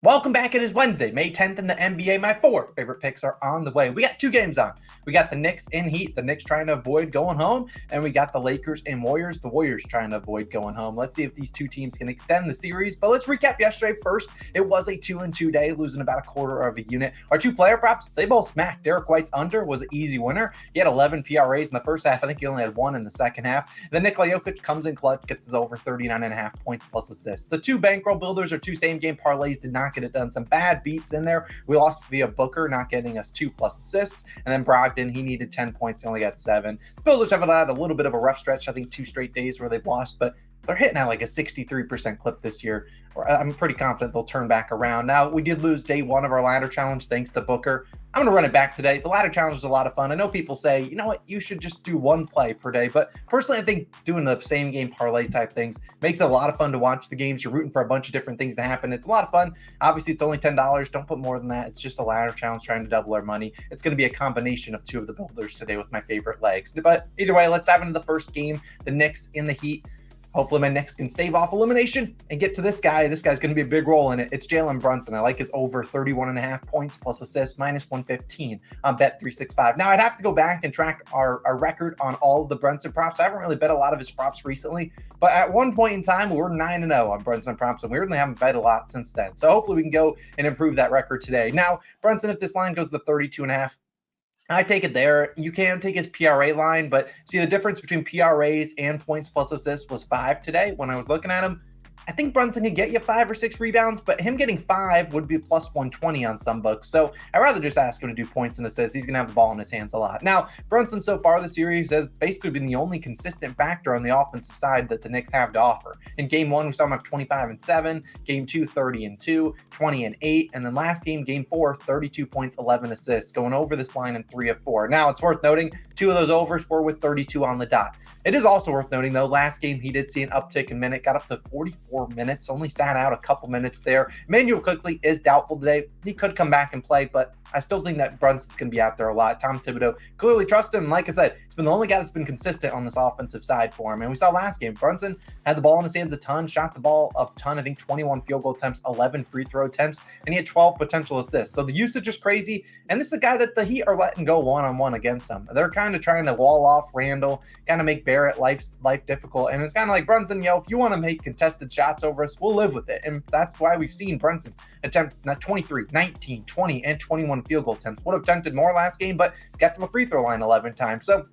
Welcome back. It is Wednesday, May 10th in the NBA. My four favorite picks are on the way. We got two games on. We got the Knicks in Heat, the Knicks trying to avoid going home, and we got the Lakers and Warriors, the Warriors trying to avoid going home. Let's see if these two teams can extend the series, but let's recap yesterday first. It was a 2-2 day, losing about a quarter of a unit. Our two player props, they both smacked. Derek White's under was an easy winner. He had 11 PRAs in the first half. I think he only had one in the second half. Then Nikola Jokic comes in clutch, gets his over 39.5 points plus assists. The two bankroll builders or two same game parlays did not get it done. Some bad beats in there. We lost via Booker, not getting us 2+ assists. And then Brogdon, he needed 10 points. He only got 7. The Builders have had a little bit of a rough stretch. I think 2 straight days where they've lost, but they're hitting at like a 63% clip this year. I'm pretty confident they'll turn back around. Now, we did lose day one of our ladder challenge thanks to Booker. I'm going to run it back today. The ladder challenge is a lot of fun. I know people say, you know what, you should just do one play per day. But personally, I think doing the same game parlay type things makes it a lot of fun to watch the games. You're rooting for a bunch of different things to happen. It's a lot of fun. Obviously, it's only $10. Don't put more than that. It's just a ladder challenge trying to double our money. It's going to be a combination of two of the builders today with my favorite legs. But either way, let's dive into the first game, the Knicks in the Heat. Hopefully my Knicks can stave off elimination and get to this guy. This guy's going to be a big role in it. It's Jalen Brunson. I like his over 31.5 points plus assists, minus 115 on Bet365. Now, I'd have to go back and track our record on all of the Brunson props. I haven't really bet a lot of his props recently, but at one point in time, we were 9-0 on Brunson props, and we really haven't bet a lot since then. So hopefully we can go and improve that record today. Now, Brunson, if this line goes to 32.5, I take it there. You can take his PRA line, but see the difference between PRAs and points plus assists was 5 today when I was looking at him. I think Brunson could get you 5 or 6 rebounds, but him getting 5 would be plus 120 on some books. So I'd rather just ask him to do points and assists. He's going to have the ball in his hands a lot. Now, Brunson so far this series has basically been the only consistent factor on the offensive side that the Knicks have to offer. In game 1, we saw him have 25-7, game 2, 30-2, 20-8, and then last game, game 4, 32 points, 11 assists, going over this line in 3 of 4. Now, it's worth noting, 2 of those overs were with 32 on the dot. It is also worth noting, though, last game he did see an uptick in minute, got up to 44 minutes, only sat out a couple minutes there. Emmanuel Quickley is doubtful today. He could come back and play, but I still think that Brunson's going to be out there a lot. Tom Thibodeau clearly trusts him. And like I said, he's been the only guy that's been consistent on this offensive side for him. And we saw last game, Brunson had the ball in his hands a ton, shot the ball a ton. I think 21 field goal attempts, 11 free throw attempts, and he had 12 potential assists. So the usage is crazy. And this is a guy that the Heat are letting go one-on-one against him. They're kind of trying to wall off Randall, kind of make Barrett life difficult. And it's kind of like, Brunson, if you want to make contested shots over us, we'll live with it. And that's why we've seen Brunson attempt 23, 19, 20, and 21 field goal attempts. Would have attempted more last game, but got to the free throw line 11 times. So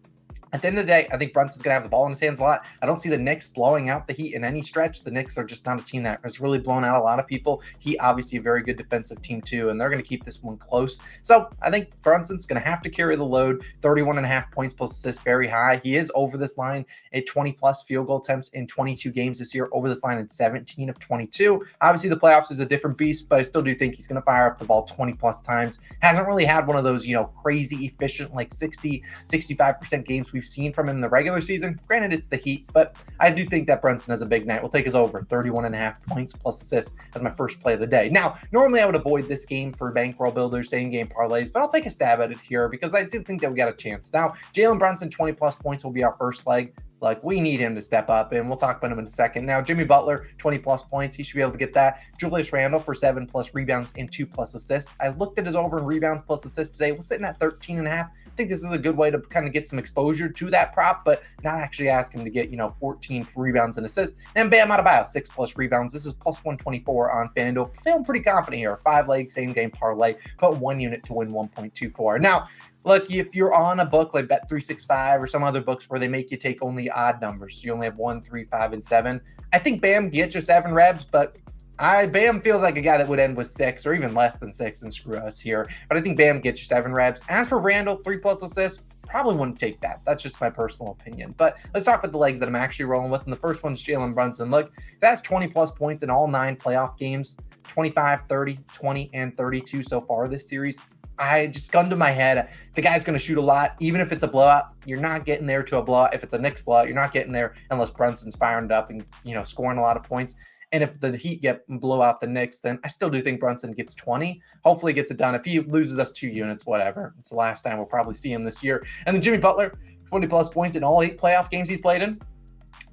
at the end of the day, I think Brunson's going to have the ball in his hands a lot. I don't see the Knicks blowing out the Heat in any stretch. The Knicks are just not a team that has really blown out a lot of people. Heat, obviously, a very good defensive team, too, and they're going to keep this one close. So I think Brunson's going to have to carry the load. 31.5 points plus assists, very high. He is over this line at 20-plus field goal attempts in 22 games this year, over this line in 17 of 22. Obviously, the playoffs is a different beast, but I still do think he's going to fire up the ball 20-plus times. Hasn't really had one of those, crazy efficient, like 60, 65% games we've seen from him in the regular season. Granted, it's the Heat, but I do think that Brunson has a big night. We'll take his over 31.5 points plus assists as my first play of the day. Now, normally I would avoid this game for bankroll builders, same game parlays, but I'll take a stab at it here because I do think that we got a chance. Now, Jalen Brunson, 20-plus points will be our first leg. Like, we need him to step up, and we'll talk about him in a second. Now, Jimmy Butler, 20-plus points. He should be able to get that. Julius Randle for 7+ rebounds and 2+ assists. I looked at his over and rebounds plus assists today. We're sitting at 13.5. I think this is a good way to kind of get some exposure to that prop, but not actually ask him to get, 14 rebounds and assists. And Bam Adebayo, 6+ rebounds. This is plus 124 on FanDuel. Feeling pretty confident here. 5-leg, same game parlay. Put 1 unit to win 1.24. Now, look, if you're on a book like Bet365 or some other books where they make you take only odd numbers, so you only have 1, 3, 5, and 7, I think Bam gets you 7 reps, but Bam feels like a guy that would end with 6 or even less than 6 and screw us here. But I think Bam gets you 7 reps. As for Randall, 3+ assists, probably wouldn't take that. That's just my personal opinion. But let's talk about the legs that I'm actually rolling with. And the first one's Jalen Brunson. Look, that's 20+ points in all 9 playoff games, 25, 30, 20, and 32 so far this series. I just gun to my head. The guy's going to shoot a lot. Even if it's a blowout, you're not getting there to a blowout. If it's a Knicks blowout, you're not getting there unless Brunson's firing it up and, scoring a lot of points. And if the Heat blow out the Knicks, then I still do think Brunson gets 20. Hopefully gets it done. If he loses us 2 units, whatever. It's the last time we'll probably see him this year. And then Jimmy Butler, 20+ points in all 8 playoff games he's played in.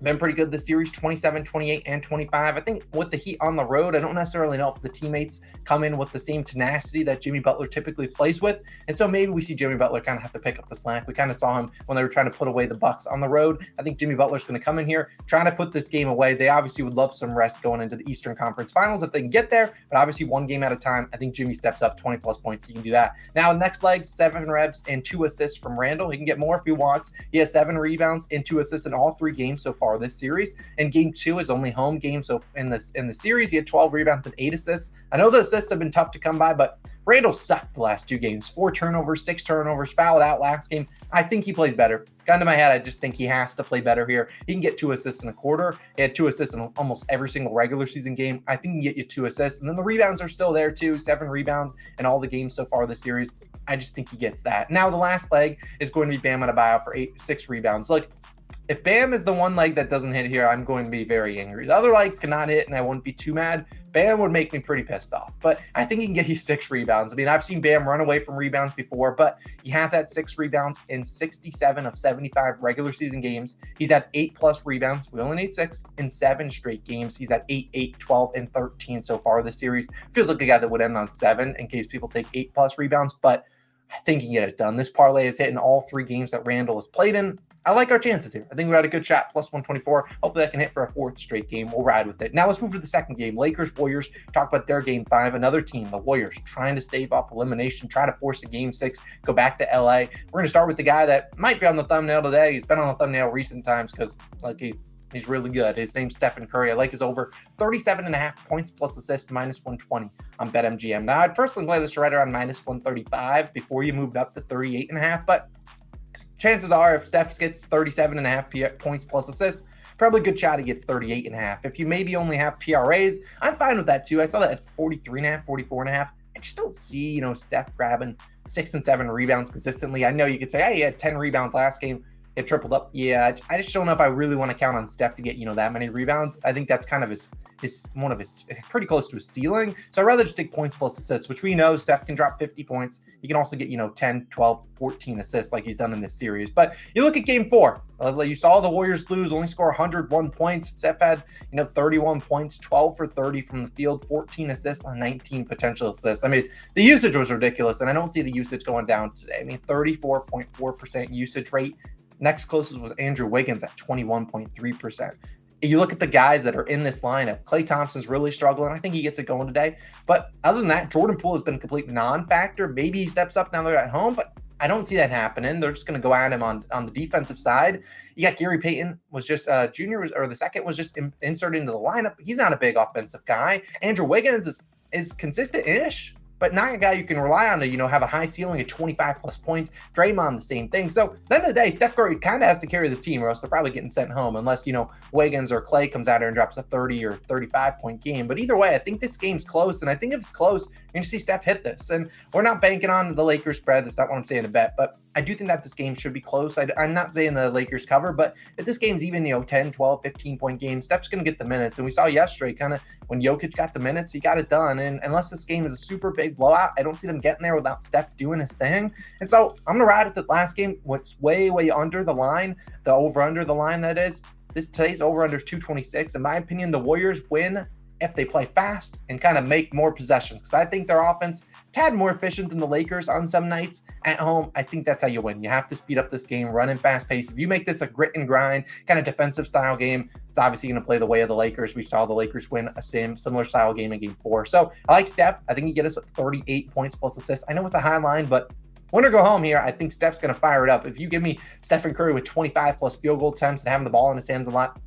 been pretty good this series, 27, 28, and 25. I think with the Heat on the road, I don't necessarily know if the teammates come in with the same tenacity that Jimmy Butler typically plays with. And so maybe we see Jimmy Butler kind of have to pick up the slack. We kind of saw him when they were trying to put away the Bucks on the road. I think Jimmy Butler's going to come in here trying to put this game away. They obviously would love some rest going into the Eastern Conference Finals if they can get there, but obviously one game at a time. I think Jimmy steps up 20 plus points. He can do that. Now, next leg, 7 reps and 2 assists from Randall. He can get more if he wants. He has 7 rebounds and 2 assists in all 3 games so far this series. And game 2 is only home game. So in the series, he had 12 rebounds and 8 assists. I know the assists have been tough to come by, but Randall sucked the last 2 games. 4 turnovers, 6 turnovers, fouled out last game. I think he plays better. Gun to my head, I just think he has to play better here. He can get 2 assists in a quarter. He had 2 assists in almost every single regular season game. I think he can get you 2 assists. And then the rebounds are still there too. 7 rebounds in all the games so far this series. I just think he gets that. Now the last leg is going to be Bam Adebayo for 6 rebounds. Look, if Bam is the one leg that doesn't hit here, I'm going to be very angry. The other legs cannot hit, and I wouldn't be too mad. Bam would make me pretty pissed off, but I think he can get you 6 rebounds. I mean, I've seen Bam run away from rebounds before, but he has had 6 rebounds in 67 of 75 regular season games. He's had 8 plus rebounds. We only need 6 in 7 straight games. He's had 8, 8, 12, and 13 so far this series. Feels like a guy that would end on 7 in case people take 8 plus rebounds, but I think he can get it done. This parlay is hitting all 3 games that Randall has played in. I like our chances here. I think we had a good shot, plus 124. Hopefully that can hit for a 4th straight game. We'll ride with it. Now let's move to the second game. Lakers, Warriors. Talk about their game 5. Another team, the Warriors, trying to stave off elimination, try to force a game 6, go back to LA. We're going to start with the guy that might be on the thumbnail today. He's been on the thumbnail recent times because he's really good. His name's Stephen Curry. I like his over 37.5 points plus assists, minus 120 on BetMGM. Now, I'd personally play this right around minus 135 before you moved up to 38.5, but chances are if Steph gets 37.5 points plus assists, probably a good shot he gets 38.5. If you maybe only have PRAs, I'm fine with that too. I saw that at 43.5, 44.5. I just don't see, Steph grabbing 6 and 7 rebounds consistently. I know you could say, hey, he had 10 rebounds last game. It tripled up. Yeah, I just don't know if I really want to count on Steph to get, that many rebounds. I think that's kind of his pretty close to his ceiling. So I'd rather just take points plus assists, which we know Steph can drop 50 points. He can also get, 10, 12, 14 assists like he's done in this series. But you look at game 4, you saw the Warriors lose, only score 101 points. Steph had, 31 points, 12 for 30 from the field, 14 assists on 19 potential assists. I mean, the usage was ridiculous, and I don't see the usage going down today. I mean, 34.4% usage rate. Next closest was Andrew Wiggins at 21.3%. You look at the guys that are in this lineup. Klay Thompson's really struggling. I think he gets it going today. But other than that, Jordan Poole has been a complete non-factor. Maybe he steps up now they're at home, but I don't see that happening. They're just going to go at him on the defensive side. You got Gary Payton was just the second was just inserted into the lineup. He's not a big offensive guy. Andrew Wiggins is consistent-ish, but not a guy you can rely on to, have a high ceiling of 25 plus points. Draymond, the same thing. So at the end of the day, Steph Curry kind of has to carry this team or else they're probably getting sent home unless, Wiggins or Klay comes out here and drops a 30 or 35 point game. But either way, I think this game's close. And I think if it's close, you're going to see Steph hit this. And we're not banking on the Lakers spread. That's not what I'm saying to bet. But I do think that this game should be close. I'm not saying the Lakers cover, but if this game's even, 10, 12, 15 point game, Steph's going to get the minutes. And we saw yesterday kind of when Jokic got the minutes, he got it done. And unless this game is a super big blowout, I don't see them getting there without Steph doing his thing. And so I'm going to ride at the last game, what's way, way under the line, the over under the line that is. Today's over under is 226. In my opinion, the Warriors win if they play fast and kind of make more possessions, because I think their offense tad more efficient than the Lakers on some nights at home. I think that's how you win. You have to speed up this game, run in fast pace. If you make this a grit and grind kind of defensive style game, it's obviously going to play the way of the Lakers. We saw the Lakers win a similar style game in game 4. So I like Steph. I think he get us 38 points plus assists. I know it's a high line, but win or go home here, I think Steph's going to fire it up. If you give me Stephen Curry with 25 plus field goal attempts and having the ball in his hands a lot,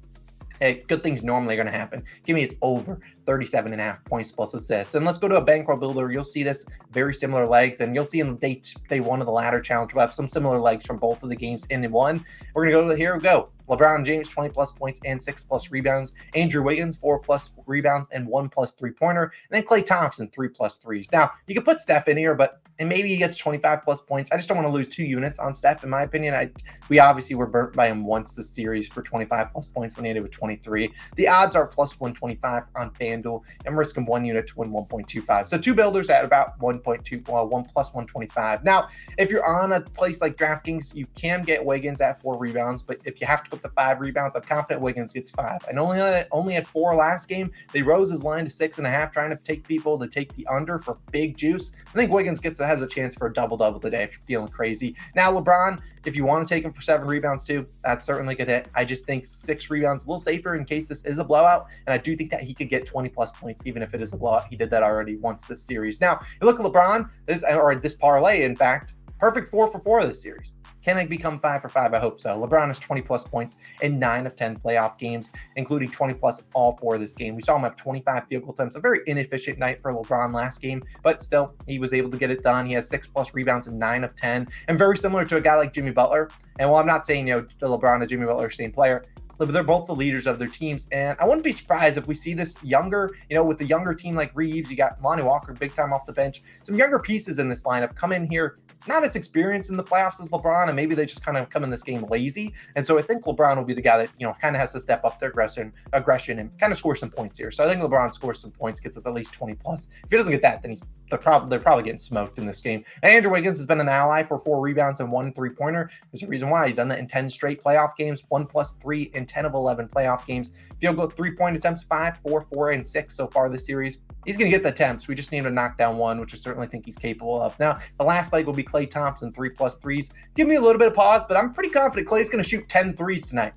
hey, good things normally are going to happen. Give me his over 37.5 points plus assists. And let's go to a bankroll builder. You'll see this very similar legs, and you'll see in the day 1 of the ladder challenge, we'll have some similar legs from both of the games in one. We're going to go to here we go. LeBron James, 20 plus points and 6 plus rebounds. Andrew Wiggins, 4 plus rebounds and 1 plus 3-pointer. And then Klay Thompson, 3 plus 3s. Now, you can put Steph in here, and maybe he gets 25 plus points. I just don't want to lose 2 units on Steph, in my opinion. We obviously were burnt by him once this series for 25 plus points when he ended with 23. The odds are plus 125 on FanDuel. I'm risking 1 unit to win 1.25. So 2 builders at about 1 plus 125. Now, if you're on a place like DraftKings, you can get Wiggins at 4 rebounds, but if you have to go with the 5 rebounds. I'm confident Wiggins gets 5. I know only had 4 last game. They rose his line to 6.5, trying to take people to take the under for big juice. I think Wiggins has a chance for a double-double today if you're feeling crazy. Now, LeBron, if you want to take him for 7 rebounds too, that's certainly good hit. I just think 6 rebounds a little safer in case this is a blowout, and I do think that he could get 20-plus points even if it is a blowout. He did that already once this series. Now, you look at LeBron, this parlay, in fact, perfect 4 for 4 this series. Can it become 5 for 5? I hope so. LeBron has 20-plus points in 9 of 10 playoff games, including 20-plus all 4 of this game. We saw him have 25 field goal attempts. A very inefficient night for LeBron last game, but still, he was able to get it done. He has 6-plus rebounds in 9 of 10, and very similar to a guy like Jimmy Butler. And while I'm not saying, LeBron and Jimmy Butler are the same player, but they're both the leaders of their teams. And I wouldn't be surprised if we see this younger, with the younger team like Reeves, you got Lonnie Walker, big time off the bench, some younger pieces in this lineup come in here, not as experienced in the playoffs as LeBron, and maybe they just kind of come in this game lazy. And so I think LeBron will be the guy that, kind of has to step up their aggression and kind of score some points here. So I think LeBron scores some points, gets us at least 20-plus. If he doesn't get that, then they're probably getting smoked in this game. And Andrew Wiggins has been an ally for 4 rebounds and 1 3-pointer. There's a reason why. He's done that in 10 straight playoff games, 1+3 in 10 of 11 playoff games. Field goal 3-point attempts, 5, 4, 4, and 6 so far this series. He's going to get the attempts. We just need him to knock down 1, which I certainly think he's capable of. Now, the last leg will be Klay Thompson, 3+3s. Give me a little bit of pause, but I'm pretty confident Klay's going to shoot 10 threes tonight.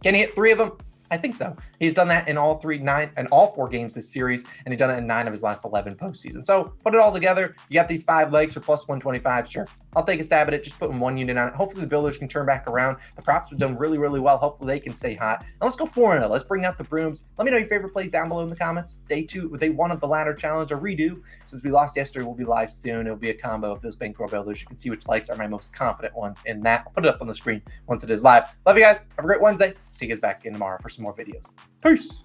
Can he hit 3 of them? I think so. He's done that in all 4 games this series, and he's done it in 9 of his last 11 postseason. So put it all together. You got these 5 legs for plus 125. Sure, I'll take a stab at it. Just putting 1 unit on it. Hopefully the builders can turn back around. The props have done really, really well. Hopefully they can stay hot. And let's go 4-0. Let's bring out the brooms. Let me know your favorite plays down below in the comments. Day 1 of the ladder challenge, a redo. Since we lost yesterday, we'll be live soon. It'll be a combo of those bankroll builders. You can see which likes are my most confident ones in that. I'll put it up on the screen once it is live. Love you guys. Have a great Wednesday. See you guys back in tomorrow for some more videos. Peace.